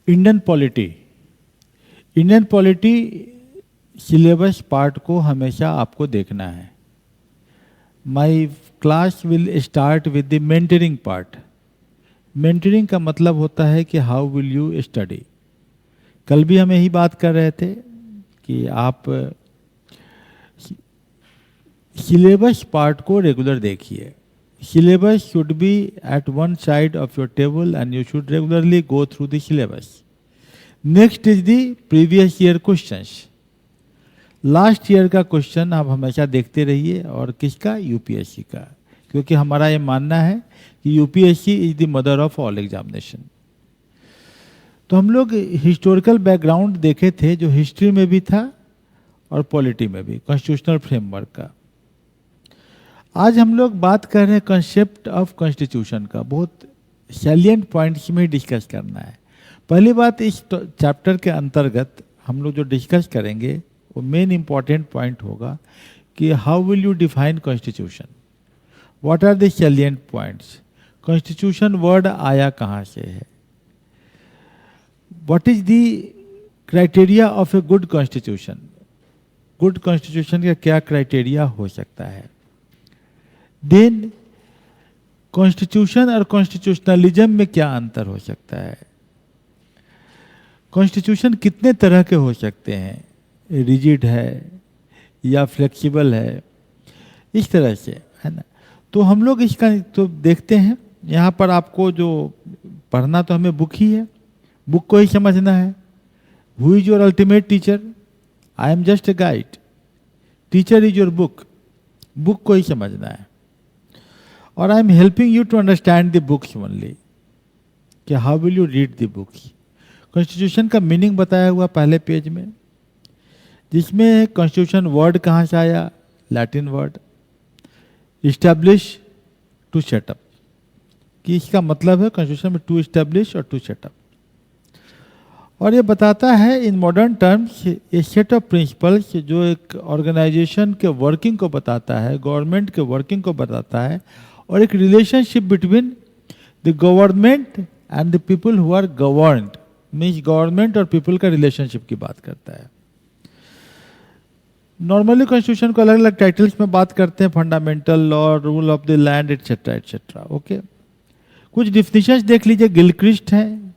Indian polity. Indian polity syllabus part को हमेशा आपको देखना है। My class will start with the mentoring part. Mentoring का मतलब होता है कि हाउ विल यू स्टडी। कल भी हम यही बात कर रहे थे कि आप सिलेबस पार्ट को रेगुलर देखिए। Syllabus should be at one side of your table and you should regularly go through the syllabus. Next is the previous year questions. Last year का क्वेश्चन आप हमेशा देखते रहिए, और किसका? यूपीएससी का, क्योंकि हमारा ये मानना है कि UPSC is the mother of all examination. तो हम लोग हिस्टोरिकल बैकग्राउंड देखे थे, जो हिस्ट्री में भी था और पॉलिटी में भी, कॉन्स्टिट्यूशनल फ्रेमवर्क का। आज हम लोग बात कर रहे हैं कंसेप्ट ऑफ कॉन्स्टिट्यूशन का। बहुत सैलिएंट पॉइंट्स में डिस्कस करना है। पहली बात, इस चैप्टर के अंतर्गत हम लोग जो डिस्कस करेंगे वो मेन इंपॉर्टेंट पॉइंट होगा कि how will you define constitution, what are the salient points, constitution word आया कहाँ से है, what is the criteria of a good constitution, good constitution का क्या क्राइटेरिया हो सकता है। देन कॉन्स्टिट्यूशन और कॉन्स्टिट्यूशनलिज्म में क्या अंतर हो सकता है, कॉन्स्टिट्यूशन कितने तरह के हो सकते हैं, रिजिड है या फ्लेक्सिबल है, इस तरह से, है ना। तो हम लोग इसका तो देखते हैं। यहाँ पर आपको जो पढ़ना तो हमें बुक ही है, बुक को ही समझना है। Who is your ultimate teacher? I am just a guide. Teacher is your book, book को ही समझना है। और I am helping you to understand the books only, कि how will you read the books. Constitution का meaning बताया हुआ पहले पेज में, जिसमें कॉन्स्टिट्यूशन वर्ड कहाँ से आया, Latin word establish to setup, कि इसका मतलब है कॉन्स्टिट्यूशन में टू इस्टेब्लिश और टू सेटअप। और ये बताता है in modern terms a set of principles, जो एक ऑर्गेनाइजेशन के वर्किंग को बताता है, गवर्नमेंट के वर्किंग को बताता है, और एक relationship between the government and the people who are governed, means government और पीपल का रिलेशनशिप की बात करता है। नॉर्मली कॉन्स्टिट्यूशन को अलग अलग टाइटल्स में बात करते हैं, fundamental law, rule of the land, etcetera etcetera. Okay, कुछ डिफिनेशंस देख लीजिए। गिलक्रिस्ट हैं,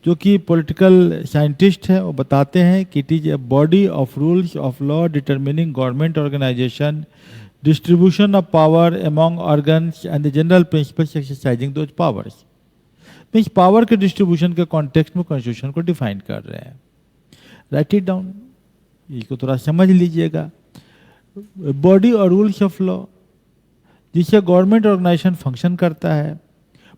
जो कि पॉलिटिकल साइंटिस्ट है, वो बताते हैं कि it is a body of rules of law determining government organisation, distribution of power among organs and the general principles exercising those powers. Means power के डिस्ट्रीब्यूशन के कॉन्टेक्स्ट में कॉन्स्टिट्यूशन को डिफाइन कर रहे हैं। राइट इट डाउन, इसको थोड़ा समझ लीजिएगा। बॉडी और रूल्स ऑफ लॉ, जिससे गवर्नमेंट ऑर्गेनाइजेशन फंक्शन करता है,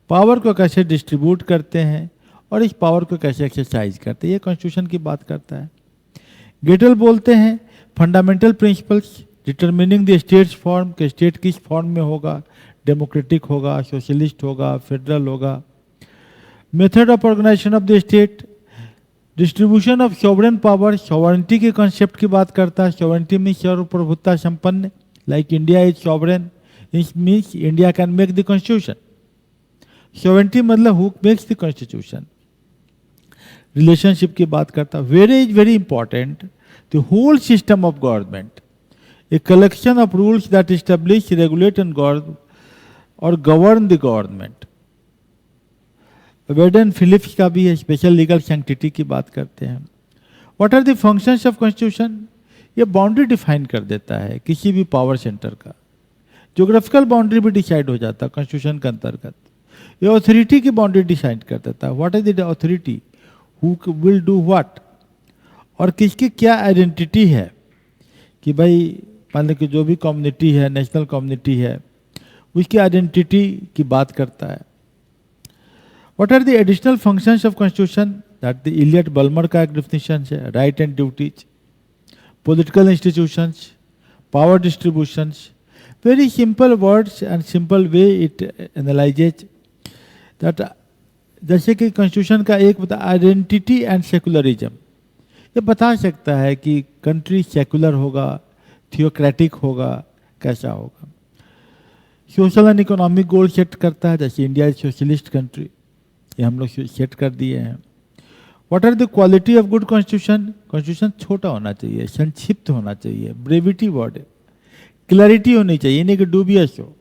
पावर को कैसे डिस्ट्रीब्यूट करते हैं और इस पावर को कैसे एक्सरसाइज करते हैं, ये कॉन्स्टिट्यूशन की बात करता है। गेटल बोलते हैं fundamental principles determining the state's form, के स्टेट किस फॉर्म में होगा, डेमोक्रेटिक होगा, सोशलिस्ट होगा, फेडरल होगा। Method of organisation of the state, distribution of sovereign power, sovereignty के कॉन्सेप्ट की बात करता है। सॉवरेनिटी मीन्स सर्वप्रभुता संपन्न, like India is sovereign, it means India can make the constitution. Sovereignty मतलब who makes the constitution. Relationship की बात करता है। Very is very important, the whole system of government, a collection of rules that establish, regulate and govern the government. Wade and Phillips का भी special legal sanctity की बात करते हैं। What are the functions of constitution, ये boundary define कर देता है किसी भी पावर सेंटर का। ज्योग्राफिकल बाउंड्री भी डिसाइड हो जाता है कॉन्स्टिट्यूशन के अंतर्गत। ये अथॉरिटी की बाउंड्री डिसाइड कर देता है, what is the authority, who will do what, और किसकी क्या आइडेंटिटी है, कि भाई मान लो कि जो भी कम्युनिटी है, नेशनल कम्युनिटी है, उसकी आइडेंटिटी की बात करता है। What are the additional functions of constitution, that the Elliot Bulmer का एक डिफिनेशन है, right and duties, political institutions, power distributions. Very simple words and simple way it analyses that. जैसे कि कॉन्स्टिट्यूशन का एक बता आइडेंटिटी एंड सेकुलरिज्म, ये बता सकता है कि कंट्री सेकुलर होगा, थियोक्रेटिक होगा, कैसा होगा। Social and economic goal set करता है, जैसे इंडिया इज सोशलिस्ट कंट्री, ये हम लोग सेट कर दिए हैं। What are the quality of good constitution? Constitution छोटा होना चाहिए, संक्षिप्त होना चाहिए, ब्रेविटी वर्ड, क्लैरिटी होनी चाहिए, नहीं कि डूबियस हो,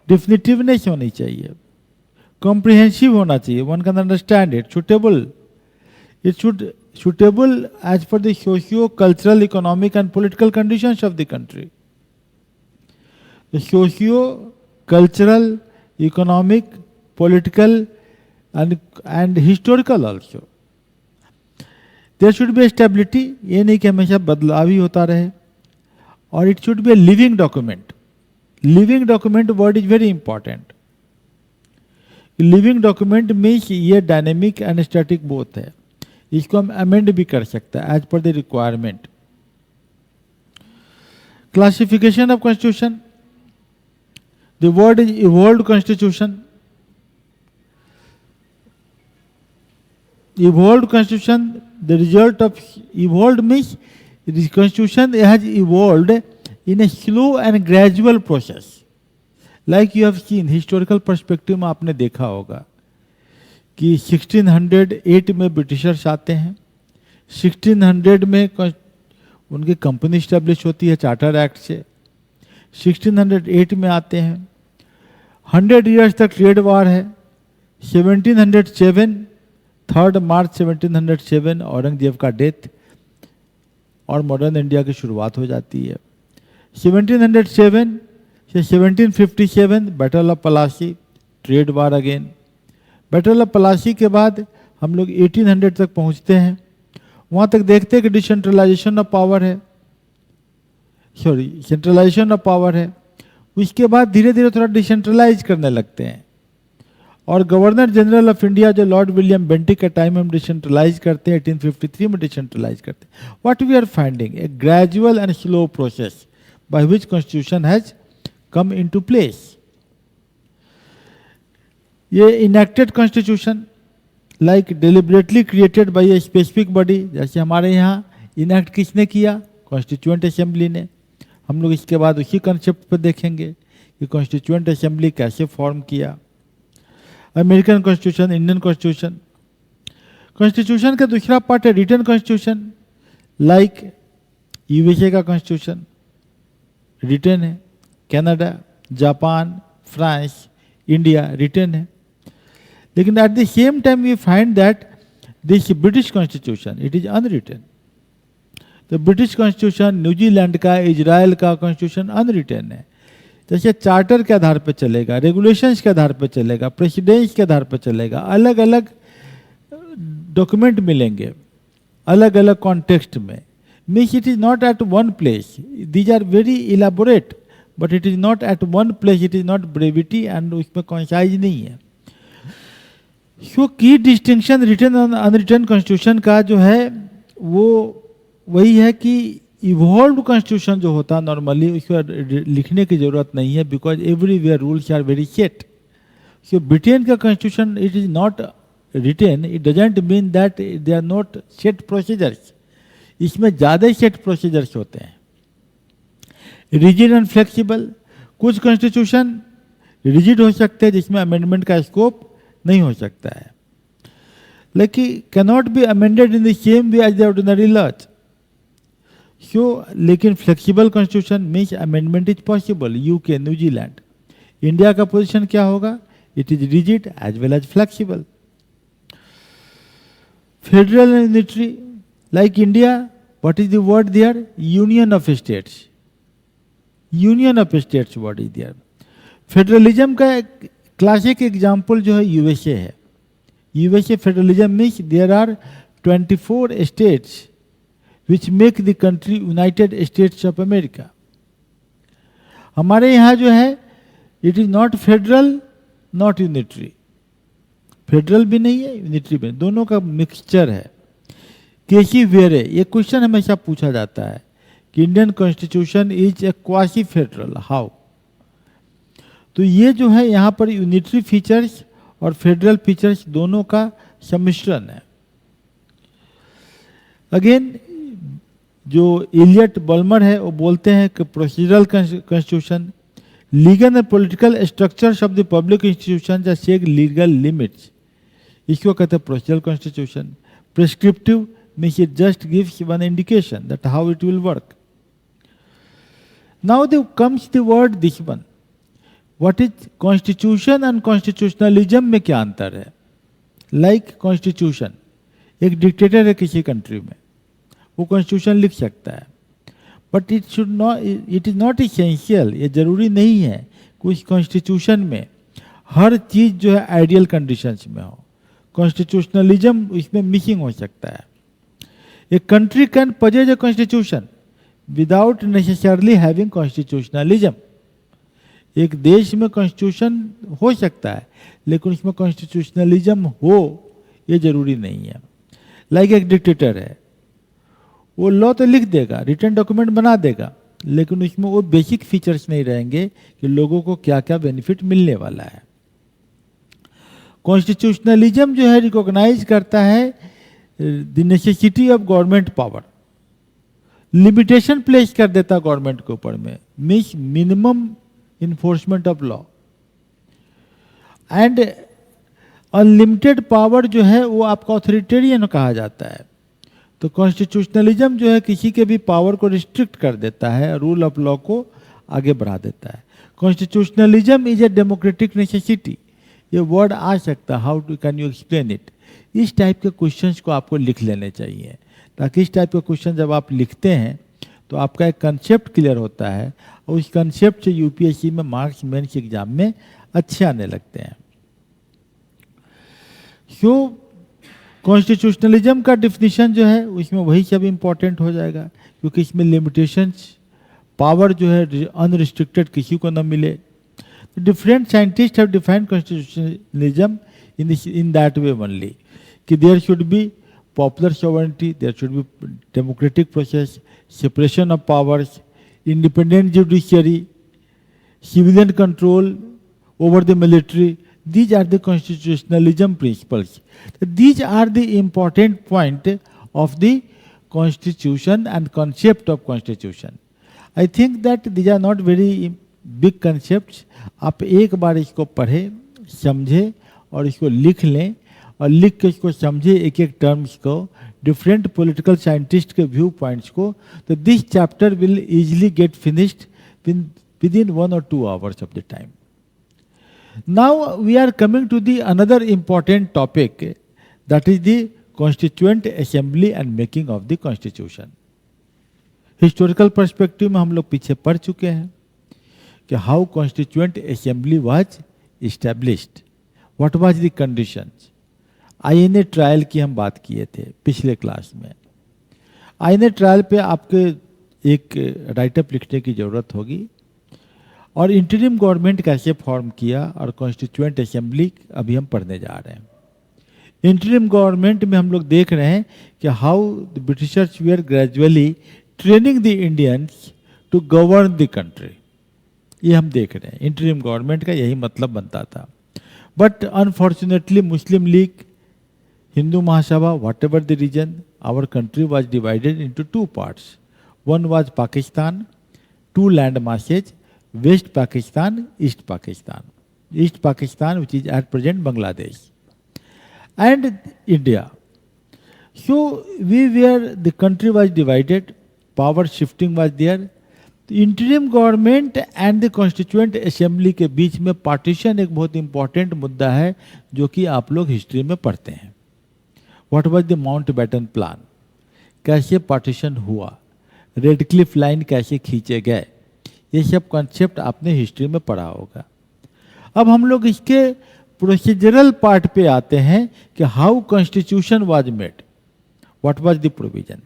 डिफिनिटिवनेस होनी चाहिए, कॉम्प्रिहेंसिव होना चाहिए, one can understand it, suitable, it should suitable as per the socio-cultural, economic and political conditions of the country. The socio-cultural, economic, political and historical also. There should be a stability, ये नहीं कि हमेशा बदलाव ही होता रहे, और it should be a living document. Living document word is very important. Living document means ये dynamic and static both है, इसको हम अमेंड भी कर सकते हैं as per the requirement. Classification of constitution, the word is evolved constitution. Evolved constitution, the result of evolved means constitution has evolved in a slow and gradual process. Like you have seen historical perspective में आपने देखा होगा कि 1608 में Britishers आते हैं, 1600 में उनकी कंपनी स्टैब्लिश होती है चार्टर एक्ट से, 1608 में आते हैं, 100 इयर्स तक ट्रेड वार है, 1707 3 मार्च 1707 औरंगजेब का डेथ और मॉडर्न इंडिया की शुरुआत हो जाती है. 1707 से 1757 battle of Plassey, trade war again. Battle of Plassey के बाद हम लोग 1800 तक पहुंचते हैं, वहां तक देखते हैं कि डिसेंट्रलाइजेशन ऑफ पावर है, सॉरी सेंट्रलाइजेशन ऑफ पावर है. उसके बाद धीरे धीरे थोड़ा डिसेंट्रलाइज करने लगते हैं, और गवर्नर जनरल ऑफ इंडिया जो लॉर्ड विलियम बेंटिक के टाइम में हम डिसेंट्रलाइज करते हैं, 1853 में डिसेंट्रलाइज करते हैं. What we are finding a gradual and slow process by which constitution has come into place. ये enacted constitution like deliberately created by a specific body, जैसे हमारे यहाँ इनेक्ट किसने किया? कॉन्स्टिट्यूएंट असेंबली ने. हम लोग इसके बाद उसी कंसेप्ट पर देखेंगे कि कॉन्स्टिट्यूएंट असेंबली कैसे फॉर्म किया. American constitution, Indian constitution. Constitution का दूसरा पार्ट है रिटन कॉन्स्टिट्यूशन, लाइक यूएसए का कॉन्स्टिट्यूशन रिटन है, Canada, Japan, France, India written है. लेकिन at the same time we find that this British constitution it is unwritten. तो British constitution, New Zealand का, Israel का कॉन्स्टिट्यूशन अनरिटन है. जैसे चार्टर के आधार पर चलेगा, रेगुलेशंस के आधार पर चलेगा, प्रेसिडेंस के आधार पर चलेगा, अलग अलग डॉक्यूमेंट मिलेंगे अलग अलग कॉन्टेक्स्ट में. Means it is not at one place, these are very elaborate but it is not at one place, it is not brevity and उसमें कॉन्साइज नहीं है. सो की डिस्टिंक्शन रिटन और अनरिटन कॉन्स्टिट्यूशन का जो है वो वही है कि इवॉल्व्ड कॉन्स्टिट्यूशन जो होता है नॉर्मली उसको लिखने की जरूरत नहीं है, because everywhere rules are very set. So Britain का constitution it is not written, it doesn't mean that they are not set procedures. इसमें ज़्यादा सेट प्रोसीजर्स होते हैं. रिजिड एंड फ्लेक्सिबल, कुछ कॉन्स्टिट्यूशन रिजिड हो सकते हैं जिसमें अमेंडमेंट का स्कोप नहीं हो सकता है, लेकिन cannot be amended in the same way as the ordinary laws. So लेकिन flexible constitution means amendment is possible. UK, New Zealand. India का पोजीशन क्या होगा? It is rigid as well as flexible. Federal and unitary, like India, what is the word there? Union of states. Union of states word is there. Federalism का classic example जो है USA है. USA federalism means there are 24 states which make the country United States of America. हमारे यहाँ जो है it is not federal not unitary. Federal भी नहीं है, यूनिटरी भी नहीं, दोनों का मिक्सचर है. केसी वेरे, ये क्वेश्चन हमेशा पूछा जाता है कि Indian constitution is a quasi federal, how? तो ये जो है यहाँ पर यूनिटरी फीचर्स और फेडरल फीचर्स दोनों का सम्मिश्रण है. अगेन जो इलियट बल्मर है वो बोलते हैं कि procedural constitution, legal and political structures of the public institution या सेक लीगल लिमिट्स, इसको कहते हैं procedural constitution. Prescriptive means it just gives one indication that how it will work. Now there comes the word this one. What is constitution and constitutionalism में क्या अंतर है? Like constitution, एक dictator है किसी कंट्री में, वो कॉन्स्टिट्यूशन लिख सकता है, but it is not essential, ये जरूरी नहीं है कि उस कॉन्स्टिट्यूशन में हर चीज जो है आइडियल कंडीशंस में हो. कॉन्स्टिट्यूशनलिज्म इसमें मिसिंग हो सकता है. A country can possess a constitution without necessarily having constitutionalism. एक देश में कॉन्स्टिट्यूशन हो सकता है लेकिन उसमें कॉन्स्टिट्यूशनलिज्म हो ये जरूरी नहीं है. लाइक एक डिक्टेटर है, वो लॉ तो लिख देगा, रिटर्न डॉक्यूमेंट बना देगा, लेकिन उसमें वो बेसिक फीचर्स नहीं रहेंगे कि लोगों को क्या क्या बेनिफिट मिलने वाला है. कॉन्स्टिट्यूशनलिज्म जो है रिकॉग्नाइज करता है the necessity of government power, limitation place कर देता गवर्नमेंट के ऊपर में, means minimum enforcement of law, and unlimited power जो है वो आपका ऑथोरिटेरियन कहा जाता है. तो कॉन्स्टिट्यूशनलिज्म जो है किसी के भी पावर को रिस्ट्रिक्ट कर देता है, रूल ऑफ लॉ को आगे बढ़ा देता है. Constitutionalism is a democratic necessity. ये वर्ड आ सकता है, how to can you explain it. इस टाइप के क्वेश्चंस को आपको लिख लेने चाहिए, ताकि इस टाइप के क्वेश्चन जब आप लिखते हैं तो आपका एक कंसेप्ट क्लियर होता है और उस कंसेप्ट से यूपीएससी में मार्क्स मेंस एग्जाम में अच्छे आने लगते हैं. सो कॉन्स्टिट्यूशनलिज्म का डिफिनीशन जो है उसमें वही सब इंपॉर्टेंट हो जाएगा, क्योंकि इसमें लिमिटेशंस, पावर जो है अनरिस्ट्रिक्टेड किसी को न मिले. Different scientist have defined constitutionalism in that way only कि there should be popular sovereignty, there should be democratic process, separation of powers, independent judiciary, civilian control over the military. These are the constitutionalism principles. These are the important point of the constitution and concept of constitution. I think that these are not very big concepts. आप एक बार इसको पढ़े, समझे और इसको लिख लें, और लिख के इसको समझे एक एक टर्म्स को, डिफरेंट पॉलिटिकल साइंटिस्ट के व्यू पॉइंट्स को, तो this chapter will easily get finished within 1 or 2 hours of the time. Now we are coming to the another important topic, that is the constituent assembly and making of the constitution. Historical perspective में हम लोग पीछे पढ़ चुके हैं कि how constituent assembly was established, what was the conditions. INA trial की हम बात किए थे पिछले क्लास में. आईएनए ट्रायल पे आपके एक राइटअप लिखने की जरूरत होगी, और इंटरिम गवर्नमेंट कैसे फॉर्म किया और कॉन्स्टिट्यूएंट असेंबली अभी हम पढ़ने जा रहे हैं. इंटरिम गवर्नमेंट में हम लोग देख रहे हैं कि how the Britishers they are gradually training the Indians to govern the country. ये हम देख रहे हैं, इंटरिम गवर्नमेंट का यही मतलब बनता था. But unfortunately Muslim league, Hindu Mahasabha, whatever the region, our country was divided into 2 parts. One was Pakistan, 2 land masses, West Pakistan, East Pakistan. East Pakistan, which is at present Bangladesh, and India. So the country was divided, power shifting was there. The interim government and the constituent assembly के बीच में partition एक बहुत important मुद्दा है जो कि आप लोग हिस्ट्री में पढ़ते हैं. What was the Mountbatten plan? कैसे पार्टीशन हुआ, रेड क्लिफ लाइन कैसे खींचे गए, ये सब कॉन्सेप्ट आपने हिस्ट्री में पढ़ा होगा. अब हम लोग इसके प्रोसीजरल पार्ट पे आते हैं कि how constitution was made, what was the provision.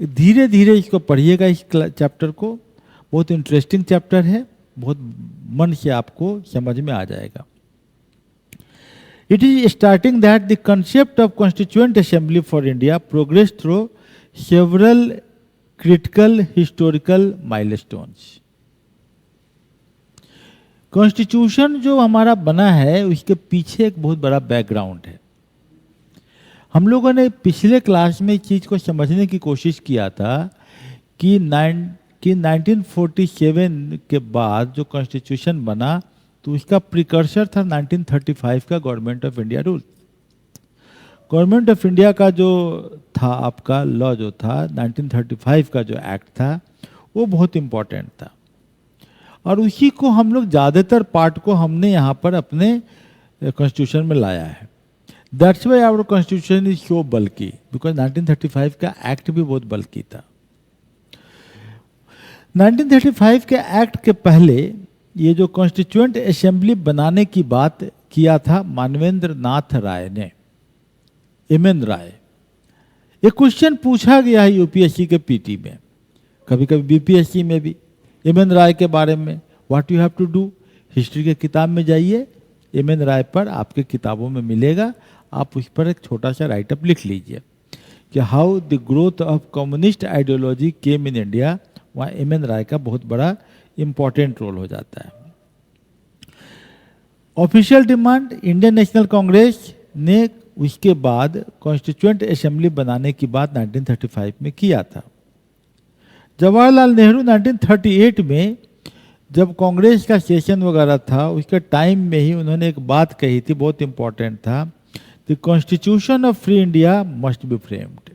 धीरे धीरे इसको पढ़िएगा, इस चैप्टर को. बहुत इंटरेस्टिंग चैप्टर है, बहुत मन से आपको समझ में आ जाएगा. It is starting that the concept of Constituent Assembly for India progressed through several critical historical milestones. Constitution जो हमारा बना है उसके पीछे एक बहुत बड़ा बैकग्राउंड है. हम लोगों ने पिछले क्लास में इस चीज को समझने की कोशिश किया था कि 1947 के बाद जो कॉन्स्टिट्यूशन बना तो उसका प्रिकर्सर था 1935 का government of India rule. Government of India का जो था आपका लॉ जो था 1935 का जो एक्ट था वो बहुत इम्पोर्टेंट था, और उसी को हम लोग ज़्यादातर पार्ट को हमने यहाँ पर अपने कॉन्स्टिट्यूशन में लाया है। That's why our constitution is so bulky, because 1935 का एक्ट भी बहुत बल्की था। 1935 के एक्ट के पहले ये जो कॉन्स्टिट्यूएंट असेंबली बनाने की बात किया था मानवेंद्र नाथ राय ने, एमएन राय। एक क्वेश्चन पूछा गया है यूपीएससी के पीटी में, कभी कभी बीपीएससी में भी, एमएन राय के बारे में। What you have to do, history के किताब में जाइए, एमएन राय पर आपके किताबों में मिलेगा, आप उस पर एक छोटा सा राइटअप लिख लीजिए कि how the growth of communist ideology came in India. वहाँ एमएन राय का बहुत बड़ा इंपॉर्टेंट रोल हो जाता है। Official demand Indian national Congress ने उसके बाद कॉन्स्टिट्यूएंट असेंबली बनाने की बात 1935 में किया था। जवाहरलाल नेहरू 1938 में जब कांग्रेस का सेशन वगैरह था उसके टाइम में ही उन्होंने एक बात कही थी, बहुत इंपॉर्टेंट था, the constitution of free India must be framed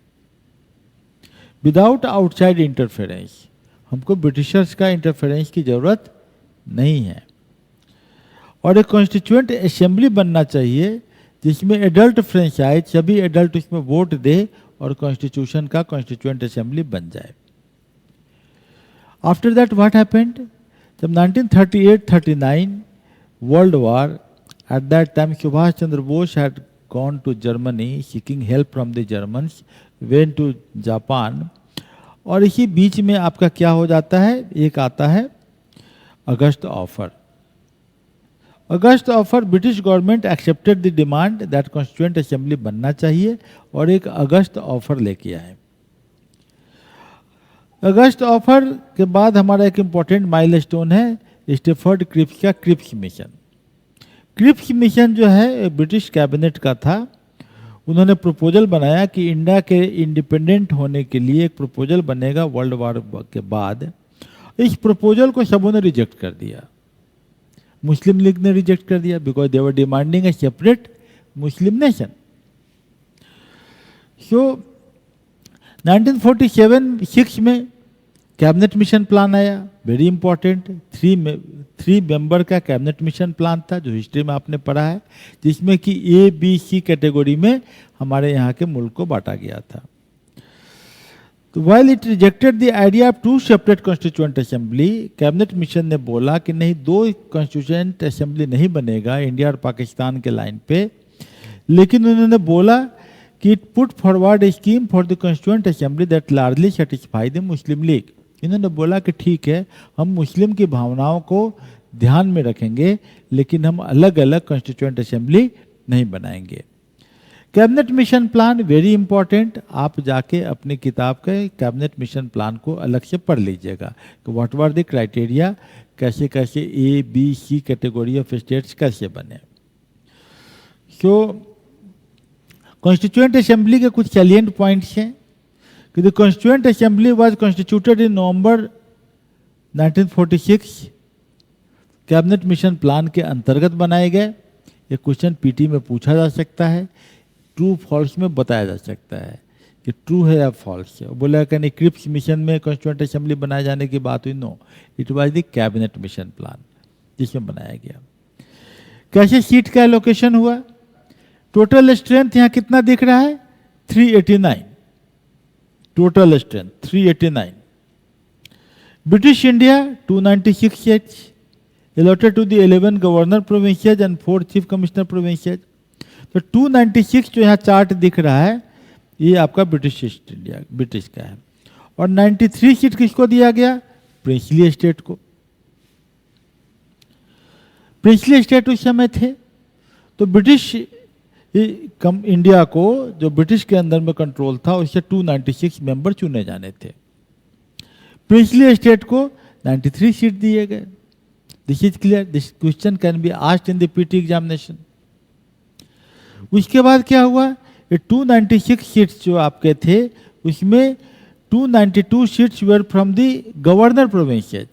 without outside interference. हमको ब्रिटिशर्स का इंटरफेरेंस की जरूरत नहीं है, और एक कॉन्स्टिट्यूएंट असेंबली बनना चाहिए जिसमें एडल्ट फ्रेंचाइज, सभी एडल्ट उसमें वोट दे और कॉन्स्टिट्यूशन का कॉन्स्टिट्यूएंट असेंबली बन जाए। आफ्टर दैट व्हाट हैपेंड, जब 1938-39 world war, at that time Subhash Chandra Bose had gone to Germany seeking help from the Germans, went to Japan, और इसी बीच में आपका क्या हो जाता है, एक आता है August offer. August offer, British government accepted the demand that constituent assembly बनना चाहिए और एक अगस्त ऑफर लेके आए। अगस्त ऑफर के बाद हमारा एक इम्पॉर्टेंट माइलस्टोन है स्टेफर्ड क्रिप्स का क्रिप्स मिशन। क्रिप्स मिशन जो है ब्रिटिश कैबिनेट का था, उन्होंने प्रपोजल बनाया कि इंडिया के इंडिपेंडेंट होने के लिए एक प्रपोजल बनेगा वर्ल्ड वॉर के बाद। इस प्रपोजल को सबों ने रिजेक्ट कर दिया। मुस्लिम लीग ने रिजेक्ट कर दिया because they were demanding a separate Muslim nation. So 1947-6 में कैबिनेट मिशन प्लान आया, वेरी इंपॉर्टेंट, 3 मेंबर का कैबिनेट मिशन प्लान था जो हिस्ट्री में आपने पढ़ा है, जिसमें कि ए बी सी कैटेगरी में हमारे यहाँ के मुल्क को बांटा गया था। तो while it rejected the idea of 2 separate constituent assembly, cabinet mission ने बोला कि नहीं, 2 कॉन्स्टिट्यूएंट असेंबली नहीं बनेगा इंडिया और पाकिस्तान के लाइन पे, लेकिन उन्होंने बोला कि it put forward A scheme for the constituent assembly that largely satisfy the Muslim league. इन्होंने बोला कि ठीक है, हम मुस्लिम की भावनाओं को ध्यान में रखेंगे, लेकिन हम अलग अलग कॉन्स्टिट्यूएंट असेंबली नहीं बनाएंगे। Cabinet mission plan very important, आप जाके अपनी किताब के कैबिनेट मिशन प्लान को अलग से पढ़ लीजिएगा कि व्हाट वर द क्राइटेरिया, कैसे कैसे A B C category of states कैसे बने। सो कॉन्स्टिट्यूएंट असेंबली के कुछ सैलिएंट पॉइंट्स हैं कि the constituent assembly was constituted in November 1946, cabinet mission plan के अंतर्गत बनाए गए। ये क्वेश्चन पीटी में पूछा जा सकता है, ट्रू फॉल्स में बताया जा सकता है कि ट्रू है या फॉल्स है। बोला कि नहीं क्रिप्स मिशन में कॉन्स्टिट्यूएंट असेंबली बनाए जाने की बात हुई, no, it was the cabinet mission plan जिसमें बनाया गया। कैसे सीट का एलोकेशन हुआ, टोटल स्ट्रेंथ यहाँ कितना दिख रहा है, 389, total strength 389। British India 296 seats allotted to the 11 governor provinces and 4 chief commissioner provinces. तो 296 जो यहाँ चार्ट दिख रहा है ये आपका ब्रिटिश इंडिया, ब्रिटिश का है, और 93 सीट किसको दिया गया, प्रिंसली स्टेट को। प्रिंसली स्टेट उस समय थे, तो ब्रिटिश इंडिया को जो ब्रिटिश के अंदर में कंट्रोल था उससे 296 मेंबर चुने जाने थे, प्रिंसली स्टेट को 93 सीट दिए गए। This is clear, this question can be asked in the PT examination. उसके बाद क्या हुआ, ये 296 सीट्स जो आपके थे उसमें 292 seats were from the governor provinces.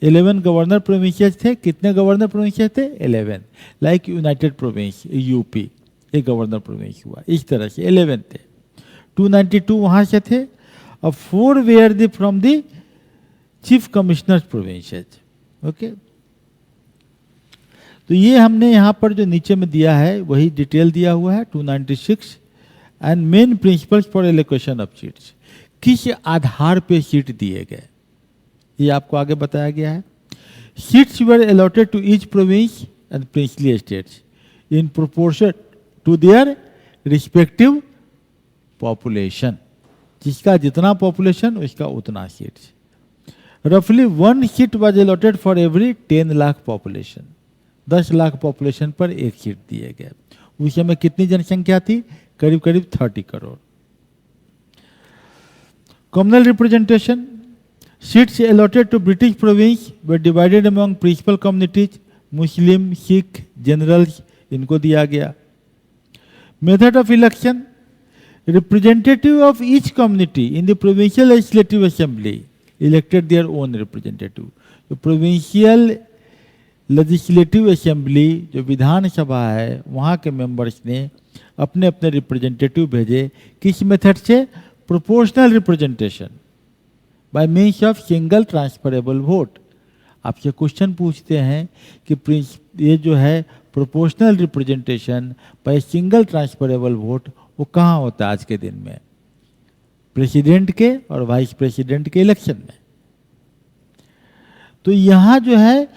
11 governor provinces थे। कितने गवर्नर प्रोविंसेस थे, 11, लाइक यूनाइटेड प्रोविंस यूपी एक गवर्नर प्रोविंस हुआ। इस तरह से 11 थे, 292 वहाँ से थे, और 4 were the from the chief commissioner provinces. Okay, तो ये हमने यहाँ पर जो नीचे में दिया है वही डिटेल दिया हुआ है 296। And main principles for allocation of seats, किस आधार पे सीट दिए गए ये आपको आगे बताया गया है। Seats were allotted to each province and princely states in proportion to their respective population, जिसका जितना पॉपुलेशन उसका उतना सीट्स। रफली 1 seat was allotted for every 10 lakh population, 10 lakh population पर एक सीट दिए गए। उस समय कितनी जनसंख्या थी? करीब करीब 30 crore. Communal representation, seats allotted to British province were divided among principal communities, Muslim, Sikh, generals, इनको दिया गया। Method of election, representative of each community in the provincial legislative assembly elected their own representative. तो प्रोविंशियल लेजिस्लेटिव असेंबली जो विधानसभा है वहाँ के members ने अपने अपने रिप्रेजेंटेटिव भेजे। किस मेथड से? Proportional representation bye means of single transferable vote. आपसे क्वेश्चन पूछते हैं कि ये जो है proportional representation by single transferable vote वो कहाँ होता है आज के दिन में? प्रेसिडेंट के और वाइस प्रेसिडेंट के इलेक्शन में। तो यहाँ जो है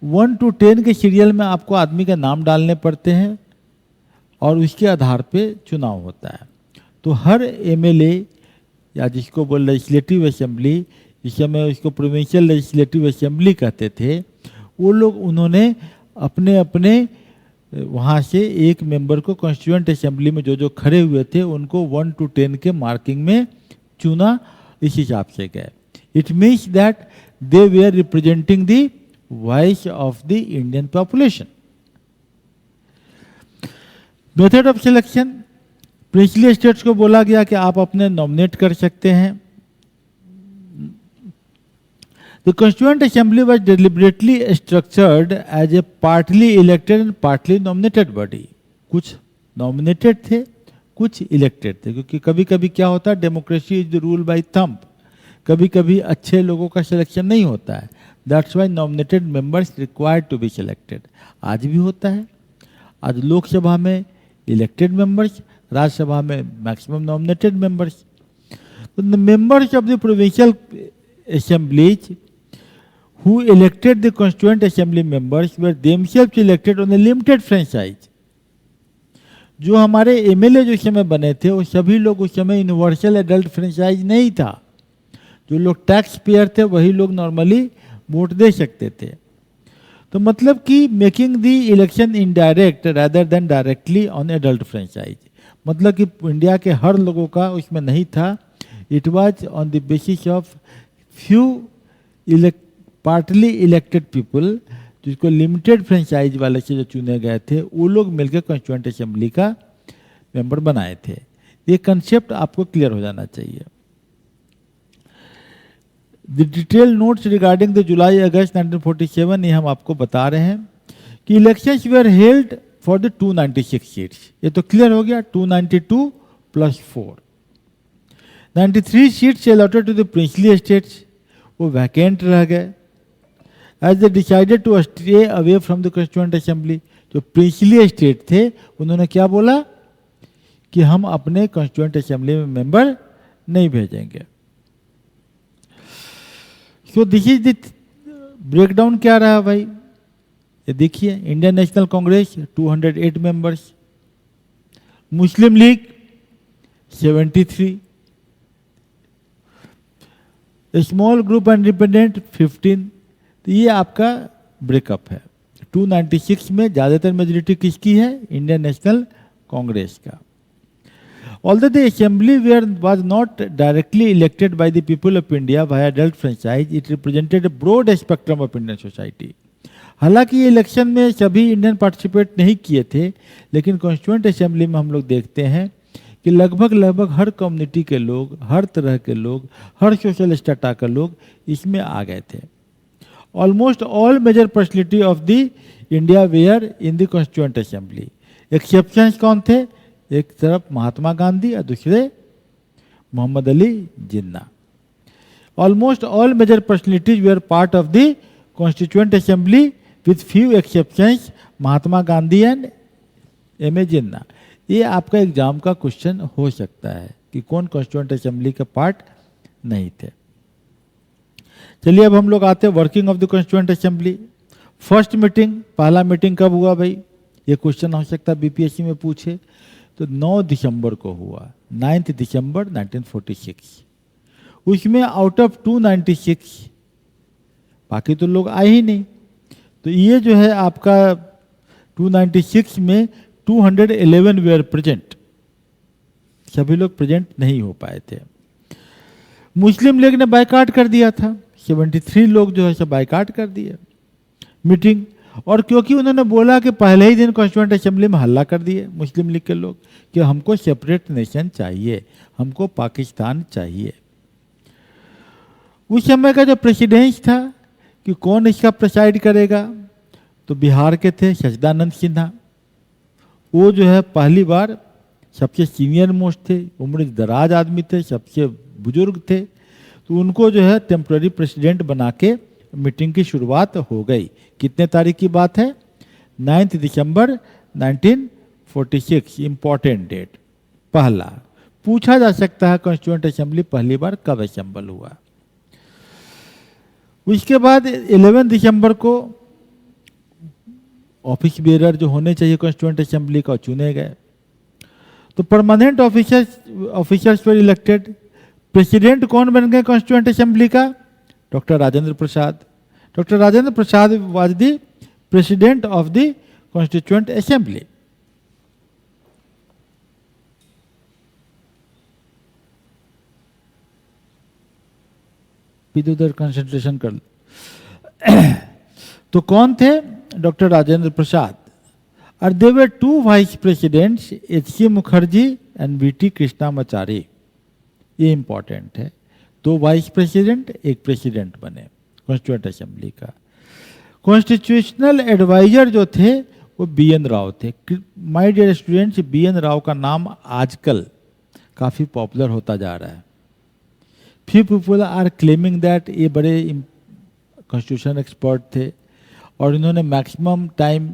1 to 10 के सीरियल में आपको आदमी का नाम डालने पड़ते हैं और उसके आधार पे चुनाव होता है। तो हर एमएलए या जिसको बोल लेजिस्लेटिव असेंबली, इस समय उसको प्रोविंशियल लेजिस्लेटिव असेंबली कहते थे, वो लोग उन्होंने अपने अपने वहाँ से एक मेंबर को कॉन्स्टिट्यूएंट असेंबली में जो जो खड़े हुए थे उनको 1 to 10 के मार्किंग में चुना, इस हिसाब से गए। It means that they were representing the voice of the Indian population. Method of selection, princely states को बोला गया कि आप अपने नॉमिनेट कर सकते हैं। The constituent assembly was deliberately structured as a partly elected and partly nominated body. कुछ नॉमिनेटेड थे, कुछ इलेक्टेड थे, क्योंकि कभी कभी क्या होता है, democracy is the rule by thumb, कभी कभी अच्छे लोगों का सिलेक्शन नहीं होता है। That's why nominated members required to be selected. आज भी होता है, आज लोकसभा में इलेक्टेड मेंबर्स, राज्यसभा में मैक्सिमम नॉमिनेटेड मेंबर्स। तो the members of the provincial assemblies who elected the constituent assembly members were themselves elected on a limited franchise। जो हमारे एमएलए जो समय बने थे वो सभी लोग उस समय यूनिवर्सल एडल्ट फ्रेंचाइज नहीं था। जो लोग टैक्स पेयर थे वही लोग नॉर्मली वोट दे सकते थे। तो मतलब कि making the election indirect rather than directly on adult franchise, मतलब कि इंडिया के हर लोगों का उसमें नहीं था। It was on the basis of few partly elected people, जिसको लिमिटेड फ्रेंचाइज वाले से जो चुने गए थे वो लोग मिलकर कॉन्स्टिट्यूएंट असेंबली का मेंबर बनाए थे। ये कंसेप्ट आपको क्लियर हो जाना चाहिए। The detail notes regarding the July August 1947 ये हम आपको बता रहे हैं कि elections were held for the 296 seats. ये तो क्लियर हो गया, 292 + 4। 93 seats allotted to the princely states, वो वैकेंट रह गए। As they decided to stay away from the constituent assembly, जो प्रिंसली स्टेट थे उन्होंने क्या बोला कि हम अपने constituent assembly में मेंबर नहीं भेजेंगे। So this is the breakdown क्या रहा भाई, ये देखिए। इंडियन नेशनल कांग्रेस 208 मेंबर्स, मुस्लिम लीग 73, स्मॉल ग्रुप इंडिपेंडेंट 15। तो ये आपका ब्रेकअप है। 296 में ज़्यादातर मेजोरिटी किसकी है? इंडियन नेशनल कांग्रेस का। Although the assembly was not directly elected by the people of India via adult franchise, it represented a broad spectrum of Indian society। हालांकि ये इलेक्शन में सभी इंडियन पार्टिसिपेट नहीं किए थे, लेकिन कॉन्स्टिट्यूएंट असेंबली में हम लोग देखते हैं कि लगभग हर कम्युनिटी के लोग, हर तरह के लोग, हर सोशल स्टेटा के लोग इसमें आ गए थे। Almost all major personality of the India were in the Constituent Assembly, exceptions कौन थे? एक तरफ महात्मा गांधी और दूसरे Mohammad Ali Jinnah. Almost all major personalities were part of the constituent assembly with few exceptions, Mahatma Gandhi and M A. Jinnah. ये आपका एग्जाम का क्वेश्चन हो सकता है कि कौन कॉन्स्टिट्यूएंट असेंबली का पार्ट नहीं थे। चलिए अब हम लोग आते हैं working of the constituent assembly. First meeting, पहला मीटिंग कब हुआ भाई? ये क्वेश्चन हो सकता है बीपीएससी में पूछे। तो 9 दिसंबर को हुआ, 9 दिसंबर 1946। उसमें आउट ऑफ 296 बाकी तो लोग आए ही नहीं। तो ये जो है आपका 296 में 211 वेयर प्रेजेंट, सभी लोग प्रेजेंट नहीं हो पाए थे। मुस्लिम लीग ने बायकाट कर दिया था, 73 लोग जो है सब बायकाट कर दिए मीटिंग। और क्योंकि उन्होंने बोला कि पहले ही दिन कॉन्स्टिट्यूएंट असेंबली में हल्ला कर दिए मुस्लिम लीग के लोग कि हमको सेपरेट नेशन चाहिए, हमको पाकिस्तान चाहिए। उस समय का जो प्रेसिडेंट था कि कौन इसका प्रेसाइड करेगा, तो बिहार के थे सच्चिदानंद सिन्हा। वो जो है पहली बार सबसे सीनियर मोस्ट थे, उम्र दराज आदमी थे, सबसे बुजुर्ग थे। तो उनको जो है टेम्पररी प्रेसिडेंट बना के मीटिंग की शुरुआत हो गई। कितने तारीख की बात है? 9 दिसंबर 1946, इंपॉर्टेंट डेट। पहला पूछा जा सकता है कॉन्स्टिट्यूएंट असेंबली पहली बार कब असेंबल हुआ। उसके बाद 11 दिसंबर को ऑफिस बेरर जो होने चाहिए कॉन्स्टिट्यूएंट असेंबली का चुने गए। तो permanent officers were elected. President कौन बन गए कॉन्स्टिट्यूएंट असेंबली का? Doctor Rajendra Prasad. Doctor Rajendra Prasad was the president of the constituent assembly. इधर कंसंट्रेशन कर। तो कौन थे? डॉक्टर राजेंद्र प्रसाद। और they were 2 vice presidents, H C. Mukherjee and V T. Krishnamachari. ये इंपॉर्टेंट है, 2 वाइस प्रेसिडेंट, एक प्रेसिडेंट बने कॉन्स्टिट्यूएंट असेंबली का। कॉन्स्टिट्यूशनल एडवाइजर जो थे वो बी.एन. राव थे। My dear students, B N. Rau का नाम आजकल काफ़ी पॉपुलर होता जा रहा है। Few people are claiming that ये बड़े कॉन्स्टिट्यूशन एक्सपर्ट थे और इन्होंने मैक्सिमम टाइम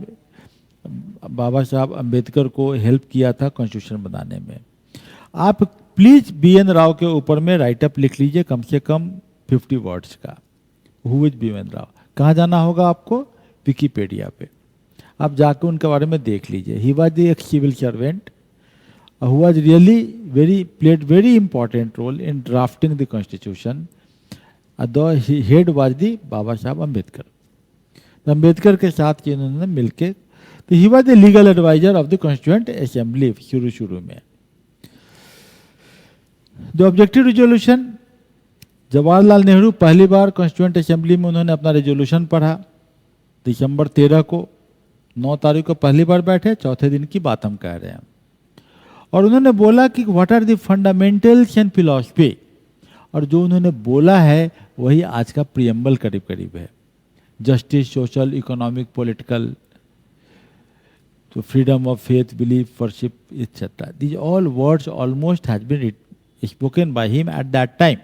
बाबा साहब अम्बेडकर को हेल्प किया था कॉन्स्टिट्यूशन बनाने में। आप प्लीज बी.एन. राव के ऊपर में राइटअप लिख लीजिए कम से कम 50 वर्ड्स का। Who is B N. राव? कहाँ जाना होगा आपको? विकीपीडिया पे आप जाकर उनके बारे में देख लीजिए। ही वॉज द एक civil servant who was really played very important role in drafting the constitution. Though he head was the बाबा साहब अम्बेडकर। तो अम्बेडकर के साथ इन्होंने मिलके, तो he was the legal advisor of the constituent assembly शुरू में। जो ऑब्जेक्टिव रेजोल्यूशन, जवाहरलाल नेहरू पहली बार कॉन्स्टिट्यूएंट असेंबली में उन्होंने अपना रेजोल्यूशन पढ़ा दिसंबर 13 को। 9 तारीख को पहली बार बैठे, चौथे दिन की बात हम कह रहे हैं। और उन्होंने बोला कि what are the fundamentals and philosophy. और जो उन्होंने बोला है वही आज का प्रियम्बल करीब करीब है। जस्टिस, सोशल, इकोनॉमिक, पॉलिटिकल, तो freedom of faith, belief, worship etcetera, these all words almost has been spoken by him at that time.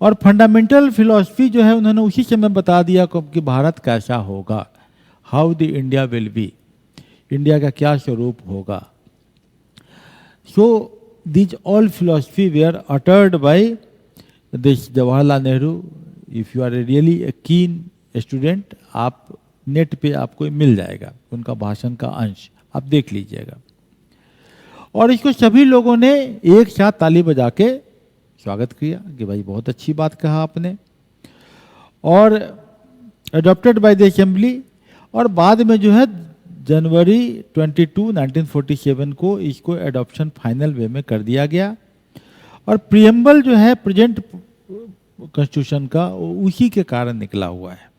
और फंडामेंटल फिलॉसफी जो है उन्होंने उसी समय बता दिया कि भारत कैसा होगा, how the India will be, India का क्या स्वरूप होगा। So these all philosophy were uttered by this Jawaharlal Nehru. If you are really a keen student, आप नेट पे आपको मिल जाएगा उनका भाषण का अंश, आप देख लीजिएगा। और इसको सभी लोगों ने एक साथ ताली बजा के स्वागत किया कि भाई बहुत अच्छी बात कहा आपने। और अडॉप्टेड बाय द असेंबली। और बाद में जो है जनवरी 22, 1947 को इसको एडॉप्शन फाइनल वे में कर दिया गया। और प्रियम्बल जो है प्रेजेंट कॉन्स्टिट्यूशन का उसी के कारण निकला हुआ है।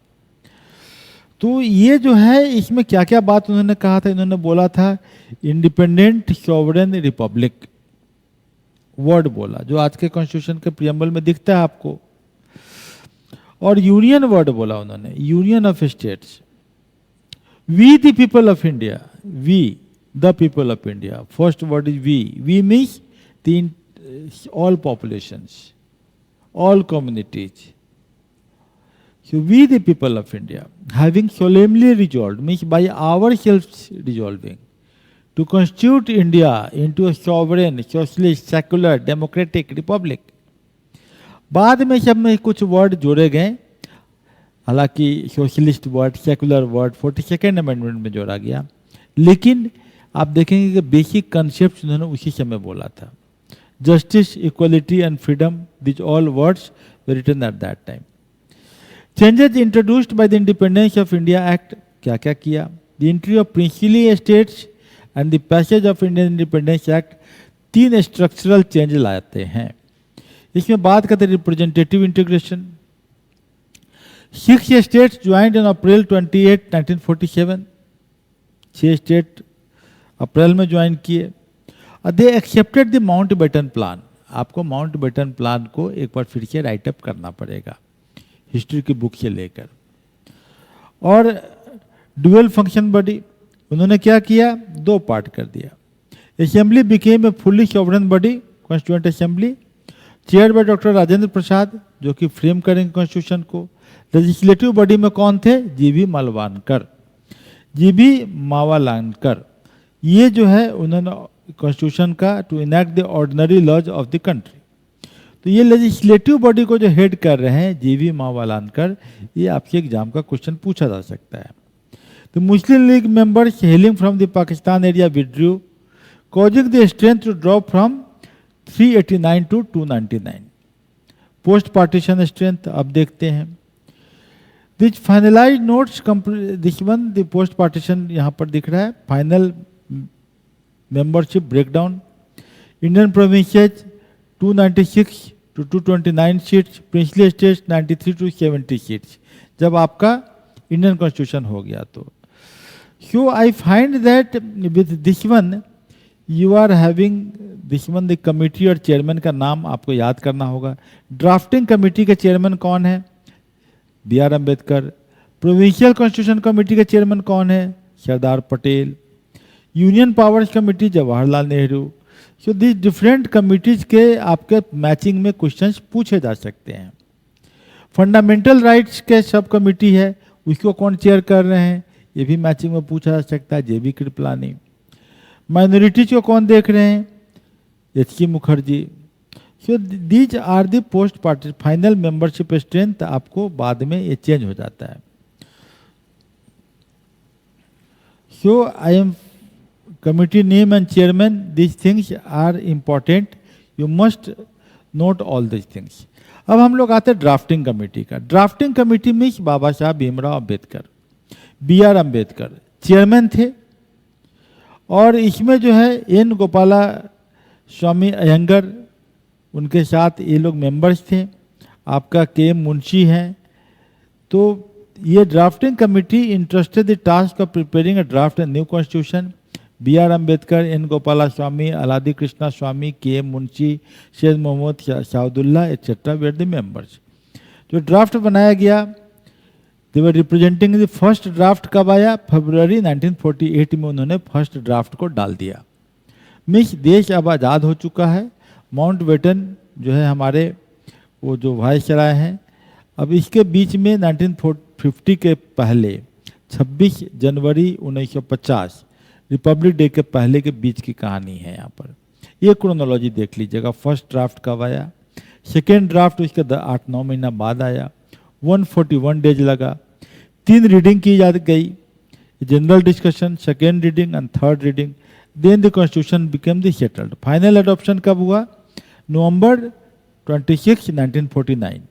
तो ये जो है इसमें क्या क्या बात उन्होंने कहा था, इन्होंने बोला था इंडिपेंडेंट सॉवरेन रिपब्लिक, वर्ड बोला जो आज के कॉन्स्टिट्यूशन के प्रियम्बल में दिखता है आपको। और यूनियन वर्ड बोला उन्होंने, union of states. We the people of India, we the people of India. First word is we. We means all populations, all communities. So we, the people of India, having solemnly resolved, means by ourselves resolving, to constitute India into a sovereign, socialist, secular, democratic republic. बाद में सब में कुछ word जोड़े गए, हालांकि socialist word, secular word 42nd amendment में जोड़ा गया, लेकिन आप देखेंगे कि बेसिक कंसेप्ट उन्होंने उसी समय बोला था. Justice, equality and freedom, this all words were written at that time. Changes introduced by the independence of India act, क्या क्या किया? The entry of princely states and the passage of Indian independence act, 3 structural change लाते हैं. इसमें बात करते हैं representative integration. 6 states joined in April 28, 1947. 6 state April में ज्वाइन किए. They accepted the Mountbatten plan. आपको माउंटबेटन प्लान को एक बार फिर से राइट अप करना पड़ेगा हिस्ट्री की बुक से लेकर. और ड्यूअल फंक्शन बॉडी उन्होंने क्या किया? 2 पार्ट कर दिया. Assembly became a fully sovereign body, constituent assembly, chair by doctor Rajendra Prasad, जो कि फ्रेम करेंगे कॉन्स्टिट्यूशन को. लेजिस्लेटिव बॉडी में कौन थे? जीबी मावालानकर. ये जो है उन्होंने कॉन्स्टिट्यूशन का to enact the ordinary laws of the country. तो ये लेजिस्लेटिव बॉडी को जो हेड कर रहे हैं जीबी मावालानकर, ये आपके एग्जाम का क्वेश्चन पूछा जा सकता है. तो Muslim League members hailing from the Pakistan area withdrew, causing the strength to drop from 389 to 299. Post partition strength अब देखते हैं. This finalise notes, this one the post partition यहाँ पर दिख रहा है. Final membership breakdown. Indian provinces 296 to 229 seats, princely states 93 to 70 seats, जब आपका इंडियन कॉन्स्टिट्यूशन हो गया. तो so I find that with this one you are having this one the committee, और चेयरमैन का नाम आपको याद करना होगा. ड्राफ्टिंग कमेटी के चेयरमैन कौन है? B.R. Ambedkar. Provincial constitution committee के चेयरमैन कौन है? Sardar Patel. Union powers committee Jawaharlal Nehru. So this different committees के आपके मैचिंग में क्वेश्चंस पूछे जा सकते हैं. फंडामेंटल राइट्स के सब कमेटी है, उसको कौन चेयर कर रहे हैं? ये भी मैचिंग में पूछा जा सकता है, जेबी कृपलानी. माइनॉरिटीज को कौन देख रहे हैं? H.K. Mukherjee. So these are the post party. Final membership strength आपको बाद में ये चेंज हो जाता है. So I am committee name and chairman, this things are important, you must note all this things. अब हम लोग आते हैं ड्राफ्टिंग कमेटी का. ड्राफ्टिंग कमेटी में बाबा साहब भीमराव अम्बेडकर, B.R. अम्बेडकर चेयरमैन थे. और इसमें जो है N. गोपाला स्वामी अयंगर, उनके साथ ये लोग मेंबर्स थे. आपका K. मुंशी हैं. तो ये drafting committee interested the task of preparing a draft a new constitution. B.R. Ambedkar, N. Gopala Swami, Alladi Krishna Swami, K. Munshi, Syed Mohammad Saadulla etcetera were the members. जो ड्राफ्ट बनाया गया, they were representing the first draft. कब आया? फरवरी 1948 में उन्होंने फर्स्ट ड्राफ्ट को डाल दिया. मीन्स देश अब आज़ाद हो चुका है. माउंटबेटन जो है हमारे वो जो वायसराय हैं, अब इसके बीच में 1950 के पहले 26 जनवरी 1950 रिपब्लिक डे के पहले के बीच की कहानी है. यहाँ पर ये क्रोनोलॉजी देख लीजिएगा. फर्स्ट ड्राफ्ट कब आया, सेकेंड ड्राफ्ट उसके 8-9 महीना बाद आया, 141 डेज लगा, 3 रीडिंग की जा गई, general discussion, second reading and third reading. Then the constitution became the settled. Final adoption कब हुआ? नवंबर 26, 1949.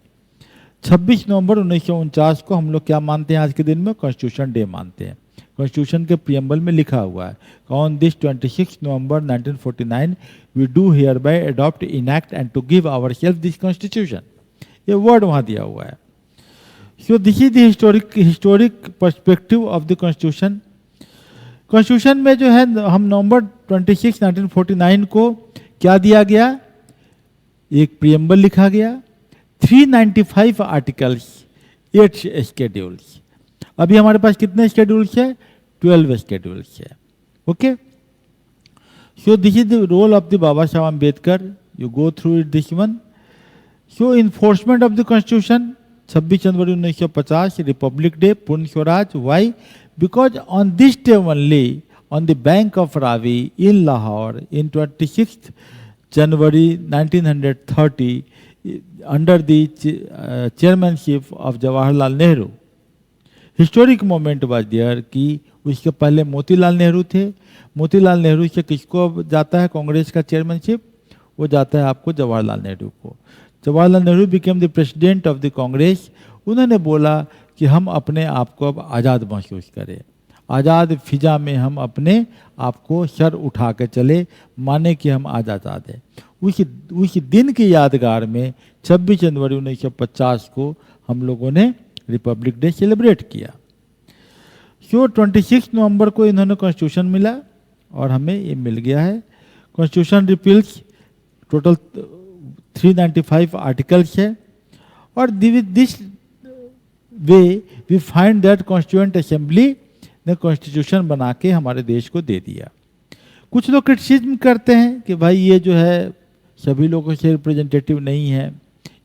26 नवंबर 1949 को हम लोग क्या मानते हैं आज के दिन में? कॉन्स्टिट्यूशन डे मानते हैं. कॉन्स्टिट्यूशन के प्रियम्बल में लिखा हुआ है, on this 26 November 1949 we do hereby adopt, enact and to give our self this constitution. ये वर्ड वहाँ दिया हुआ है. So this is the historic perspective of the constitution. Constitution में जो है हम नवंबर 26, 1949 को क्या दिया गया? एक प्रियम्बल लिखा गया, 395 आर्टिकल्स, 8 शेड्यूल्स. अभी हमारे पास कितने शेड्यूल्स है? 12 शेड्यूल्स है. Okay. So this is the role of the Baba Saheb Ambedkar. You go through it, this one. So enforcement of the constitution, 26 January 1950, Republic Day, Purna Swaraj. Why? Because on this day only, on the bank of Ravi in Lahore, in 26th January 1930, under the chairmanship of Jawaharlal Nehru, historic moment was there कि उसके पहले मोतीलाल नेहरू थे। मोतीलाल नेहरू से किसको जाता है कांग्रेस का chairmanship? वो जाता है आपको जवाहरलाल नेहरू को। Jawaharlal Nehru became the president of the Congress. उन्होंने बोला कि हम अपने आप को अब आज़ाद महसूस करें, आज़ाद फिजा में हम अपने आप को सर उठा के चले, माने कि हम आज आज़ाद हैं। उसी दिन की यादगार में 26 जनवरी 1950 को हम लोगों ने रिपब्लिक डे सेलिब्रेट किया। सो 26 नवंबर को इन्होंने कॉन्स्टिट्यूशन मिला और हमें ये मिल गया है। कॉन्स्टिट्यूशन रिपील्स टोटल 395 आर्टिकल्स है और this way we find that constituent assembly ने कॉन्स्टिट्यूशन बना के हमारे देश को दे दिया। कुछ लोग क्रिटिसिज्म करते हैं कि भाई ये जो है सभी लोगों से रिप्रेजेंटेटिव नहीं है,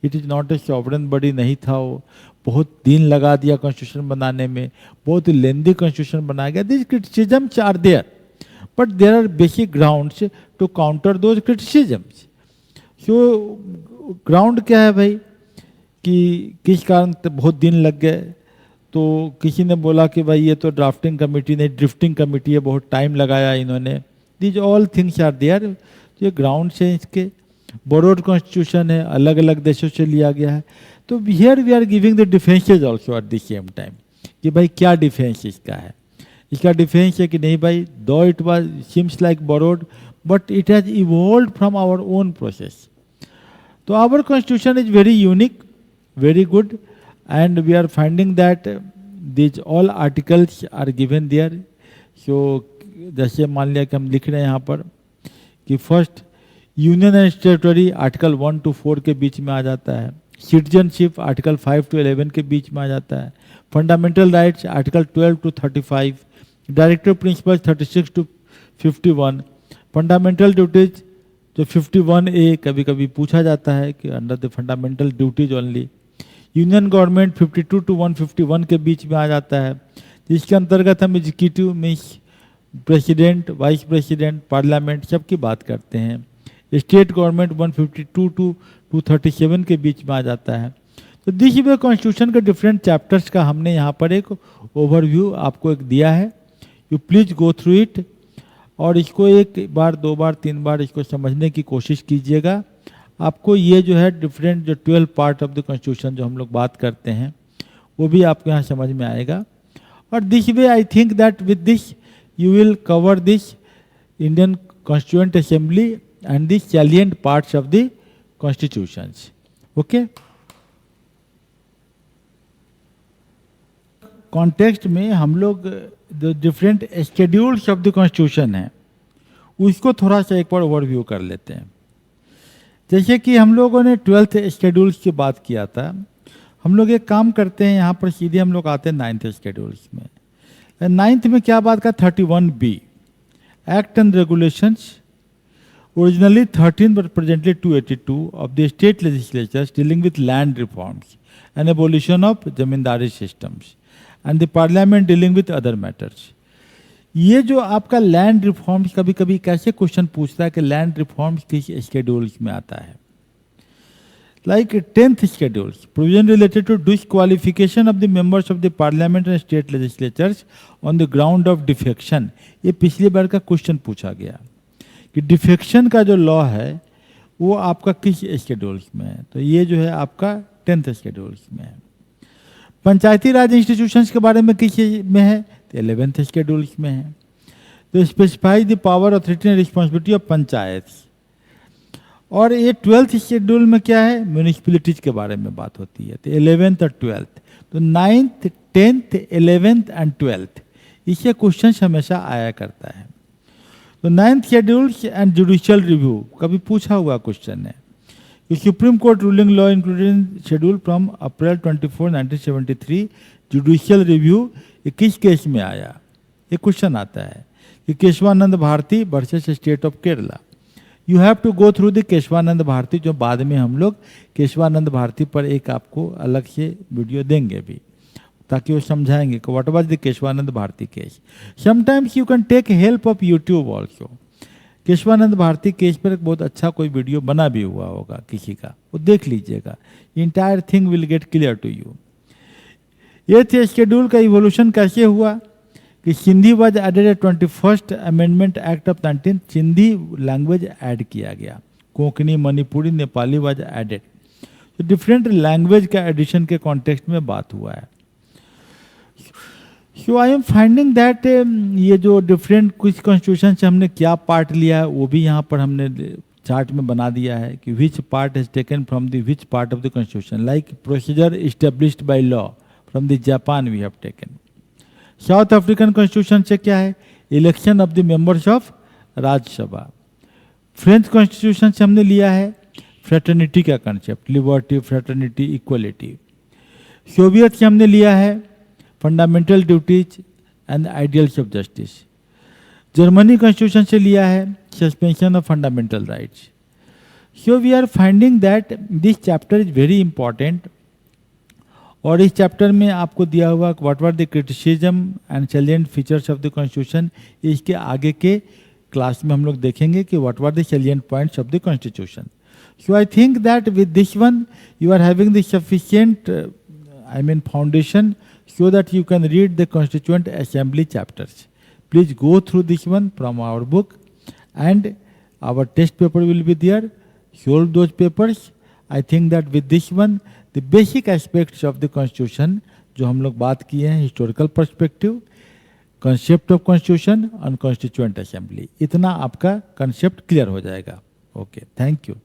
it is not a sovereign body, नहीं था वो, बहुत दिन लगा दिया कॉन्स्टिट्यूशन बनाने में, बहुत लेंदी कॉन्स्टिट्यूशन बनाया गया। This criticisms are there but there are basic grounds to counter those criticisms. So ground क्या है भाई कि किस कारण बहुत दिन लग गए? तो किसी ने बोला कि भाई ये तो ड्राफ्टिंग कमेटी नहीं, ड्रिफ्टिंग कमेटी है, बहुत टाइम लगाया इन्होंने। These all things are there. ये ग्राउंड है इसके। बोरोड कॉन्स्टिट्यूशन है, अलग अलग देशों से लिया गया है। तो here we are giving the defences also at the same time कि भाई क्या डिफेंस इसका है। इसका डिफेंस है कि नहीं भाई, though it was seems like borrowed but it has evolved from our own process. तो our constitution is very unique, very good, and we are finding that these all articles are given there. So जैसे मान लिया कि हम लिख रहे हैं यहाँ पर कि first union and territory article 1 to 4 के बीच में आ जाता है, सिटीजनशिप आर्टिकल 5 to 11 के बीच में आ जाता है, fundamental rights article 12 to 35, directive principle 36 to 51, fundamental duties जो 51A कभी कभी पूछा जाता है कि under the fundamental duties only. Union government 52 to 151 के बीच में आ जाता है, जिसके अंतर्गत हम एग्जीक्यूटिव में प्रेसिडेंट, वाइस प्रेसिडेंट, पार्लियामेंट सबकी बात करते हैं। स्टेट गवर्नमेंट 152 to 237 के बीच में आ जाता है। तो दिस वे कॉन्स्टिट्यूशन के डिफरेंट चैप्टर्स का हमने यहाँ पर एक ओवरव्यू आपको एक दिया है। You please go through it और इसको एक बार, दो बार, तीन बार इसको समझने की कोशिश कीजिएगा। आपको ये जो है डिफरेंट जो 12 पार्ट ऑफ द कॉन्स्टिट्यूशन जो हम लोग बात करते हैं वो भी आपको यहाँ समझ में आएगा। और this way I think that with this you will cover this Indian constituent assembly and the salient parts of the constitutions. Okay, context में हम लोग जो different schedules of the constitution है उसको थोड़ा सा एक बार ओवरव्यू कर लेते हैं। जैसे कि हम लोगों ने 12th शेड्यूल्स की बात किया था, हम लोग एक काम करते हैं यहाँ पर सीधे हम लोग आते हैं 9th शेड्यूल्स में। 9th में क्या बात का 31B act and regulations originally 13 but presently 282 of the state legislatures dealing with land reforms and abolition of zamindari systems and the parliament dealing with other matters। ये जो आपका लैंड रिफॉर्म्स कभी कभी कैसे क्वेश्चन पूछता है कि लैंड रिफॉर्म्स किस शेड्यूल्स में आता है। Like 10th schedules provision related to disqualification of the members of the parliament and state legislatures on the ground of defection. ये पिछली बार का क्वेश्चन पूछा गया कि डिफेक्शन का जो लॉ है वो आपका किस शेड्यूल्स में है। तो ये जो है आपका 10th शेड्यूल्स में है। पंचायती राज इंस्टीट्यूशंस के बारे में किस में है? तो 11th शेड्यूल्स में है। तो specify the power, authority and responsibility of panchayat. और ये 12th शेड्यूल में क्या है? म्यूनिसिपैलिटीज के बारे में बात होती है। तो 11th और 12th, तो 9th, 10th, 11th and 12th इससे क्वेश्चन हमेशा आया करता है। तो 9th schedules and judicial review कभी पूछा हुआ क्वेश्चन है। Supreme court ruling law including schedule from April 24, 1973 judicial review किस केस में आया? ये क्वेश्चन आता है कि Kesavananda Bharati versus state of Kerala. You have to go through the Kesavananda Bharati, जो बाद में हम लोग केशवानंद भारती पर एक आपको अलग से वीडियो देंगे भी, ताकि वो समझाएंगे कि what was the Kesavananda Bharati case. Sometimes you can take help of YouTube also. Kesavananda Bharati case पर एक बहुत अच्छा कोई वीडियो बना भी हुआ होगा किसी का, वो देख लीजिएगा। Entire thing will get clear to you. ये थे शेड्यूल का इवोल्यूशन कैसे हुआ कि Sindhi was added 21st amendment act of 19, Sindhi language add किया गया, कोंकणी, मणिपुरी, नेपाली वॉज एडेड। तो डिफरेंट लैंग्वेज का एडिशन के कॉन्टेक्स्ट में बात हुआ है। So I am finding that ये जो डिफरेंट कुछ कॉन्स्टिट्यूशन से हमने क्या पार्ट लिया है वो भी यहाँ पर हमने चार्ट में बना दिया है कि which part has taken from the which part of the constitution. Like procedure established by law from the Japan we have taken. South African constitution से क्या है, election of the members of Rajya Sabha. French constitution से हमने लिया है fraternity का concept, liberty, fraternity, equality. Soviet से हमने लिया है fundamental duties and ideals of justice. Germany constitution से लिया है suspension of fundamental rights. So we are finding that this chapter is very important. और इस चैप्टर में आपको दिया हुआ what were the criticism and salient features of the constitution. इसके आगे के क्लास में हम लोग देखेंगे कि what were the salient points of the constitution. So I think that with this one you are having the sufficient foundation so that you can read the Constituent Assembly chapters. Please go through this one from our book, and our test paper will be there. Solve those papers. I think that with this one, the basic aspects of the Constitution, जो हम लोग बात किए हैं, historical perspective, concept of Constitution and Constituent Assembly, इतना आपका concept clear हो जाएगा। Okay, thank you.